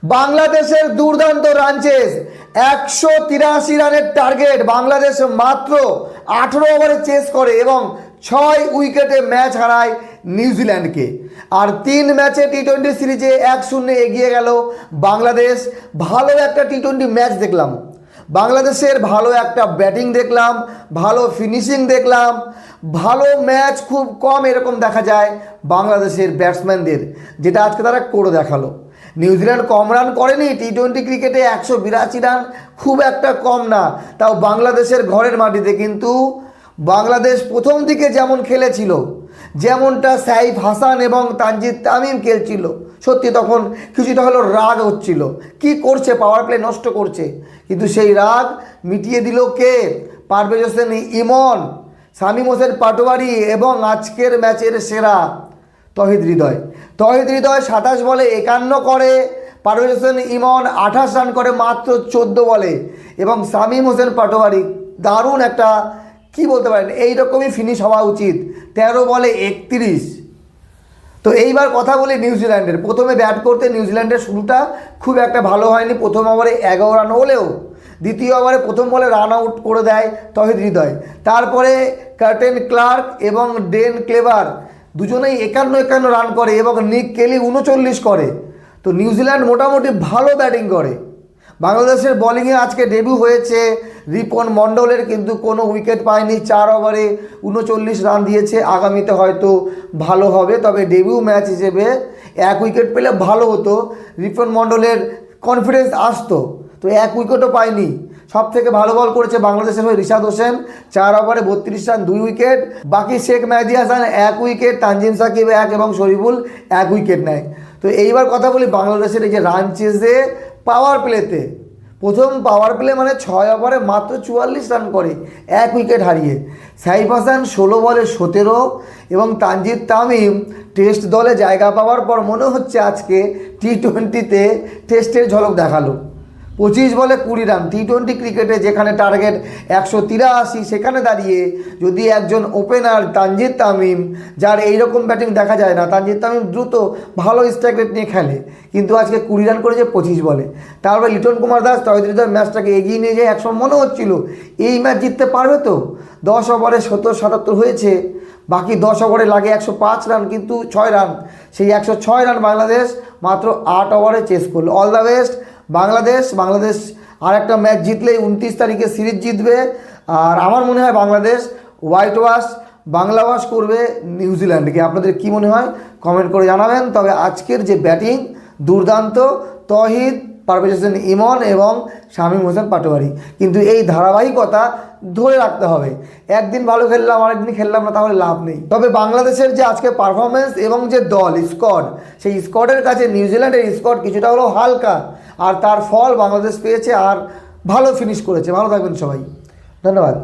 বাংলাদেশের দুর্দান্ত run chase, 183 রানের টার্গেট। বাংলাদেশ মাত্র 18 ওভারে চেস করে এবং 6 উইকেটে ম্যাচ হারায় নিউজিল্যান্ডকে। আর 3 ম্যাচে টি-20 সিরিজে 1-0 এগিয়ে গেল বাংলাদেশ। ভালো একটা টি-20 ম্যাচ দেখলাম, বাংলাদেশের ভালো একটা ব্যাটিং দেখলাম, ভালো ফিনিশিং দেখলাম। ভালো ম্যাচ খুব কম এরকম দেখা যায় বাংলাদেশের ব্যাটসম্যানদের, যেটা আজকে তারা করে দেখালো। নিউজিল্যান্ড কম রান করেনি টি-20 ক্রিকেটে, 182 রান খুব একটা কম না, তাও বাংলাদেশের ঘরের মাটিতে। কিন্তু বাংলাদেশ প্রথম দিকে যেমন খেলেছিল, যেমনটা সাইফ হাসান এবং তানজিদ তামিম খেলছিল, সত্যি তখন কিছুটা হলো রাগ হচ্ছিল, কি করছে পাওয়ার প্লে নষ্ট করছে। কিন্তু সেই রাগ মিটিয়ে দিল কে? পারভেজ হোসেন ইমন, শামীম হোসেন পাটোয়ারি এবং আজকের ম্যাচের সেরা তহিদ হৃদয়। 27 বলে 51 করে, পারভেজ হোসেন ইমন 28 রান করে মাত্র 14 বলে, এবং শামীম হোসেন পাটোয়ারি দারুণ একটা, কি বলতে পারেন, এইরকমই ফিনিশ হওয়া উচিত, 13 বলে 31। তো এইবার কথা বলি নিউজিল্যান্ডের। প্রথমে ব্যাট করতে নিউজিল্যান্ডের শুরুটা খুব একটা ভালো হয়নি। প্রথম ওভারে 11 রান হলেও দ্বিতীয় ওভারে প্রথম বলে রান আউট করে দেয় তহিদ হৃদয়। তারপরে কার্টেন ক্লার্ক এবং ডেন ক্লেভার দুজনেই 51 রান করে এবং নিক কেলি 39 করে। তো নিউজিল্যান্ড মোটামুটি ভালো ব্যাটিং করে। বাংলাদেশের বোলিংয়ে আজকে ডেবিউ হয়েছে রিপন মণ্ডলের, কিন্তু কোনো উইকেট পায়নি, 4 ওভারে 39 রান দিয়েছে। আগামীতে হয়তো ভালো হবে, তবে ডেবিউ ম্যাচ হিসেবে 1 উইকেট পেলে ভালো হতো, রিপন মণ্ডলের কনফিডেন্স আসতো। তো 1 উইকেটও পায়নি। সব থেকে ভালো বল করেছে বাংলাদেশের হয়ে রিশাদ হোসেন, 4 ওভারে 32 রান, 2 উইকেট। বাকি শেখ মেহেদী হাসান 1 উইকেট, তানজিম সাকিব 1 এবং শরীফুল 1 উইকেট নেয়। তো এইবার কথা বলি বাংলাদেশের এই যে রান চেসে পাওয়ার প্লেতে। প্রথম পাওয়ার প্লে মানে 6 ওভারে মাত্র 44 রান করে 1 উইকেট হারিয়ে। সাইফ হাসান 16 বলে 17 এবং তানজিদ তামিম টেস্ট দলে জায়গা পাওয়ার পর মনে হচ্ছে আজকে টি-20তে টেস্টের ঝলক দেখালো। 25 বলে 20 রান। টি-20 ক্রিকেটে যেখানে টার্গেট 183, সেখানে দাঁড়িয়ে যদি একজন ওপেনার তানজিদ তামিম, যার এইরকম ব্যাটিং দেখা যায় না, তানজিদ তামিম দ্রুত ভালো স্ট্রাইক রেট নিয়ে খেলে, কিন্তু আজকে 20 রান করেছে 25 বলে। তারপরে লিটন কুমার দাস তহিদ হৃদয় ম্যাচটাকে এগিয়ে নিয়ে যায়। একসময় মনে হচ্ছিল এই ম্যাচ জিততে পারবে। তো 10 ওভারে 70-77 হয়েছে, বাকি 10 ওভারে লাগে 105 রান, কিন্তু 6 রান, সেই 106 রান বাংলাদেশ মাত্র 8 ওভারে চেস করলো। অল দ্য বেস্ট বাংলাদেশ আর একটা ম্যাচ জিতলেই 29 তারিখে সিরিজ জিতবে। আর আমার মনে হয় বাংলাদেশ বাংলা ওয়াশ করবে নিউজিল্যান্ডকে। আপনাদের কি মনে হয় কমেন্ট করে জানাবেন। তবে আজকের যে ব্যাটিং দুর্দান্ত, তহিদ, পারভেজ হোসেন ইমন এবং শামীম হোসেন পাটোয়ারি, কিন্তু এই ধারাবাহিকতা ধরে রাখতে হবে। একদিন ভালো খেললাম, আরেকদিন খেললাম না, তাহলে লাভ নেই। তবে বাংলাদেশের যে আজকে পারফরমেন্স এবং যে দল স্কোয়াড, সেই স্কোয়াডের কাছে নিউজিল্যান্ডের স্কোয়াড কিছুটা হলেও হালকা, আর তার ফল বাংলাদেশ পেয়েছে আর ভালো ফিনিশ করেছে। ভালো থাকবেন সবাই, ধন্যবাদ।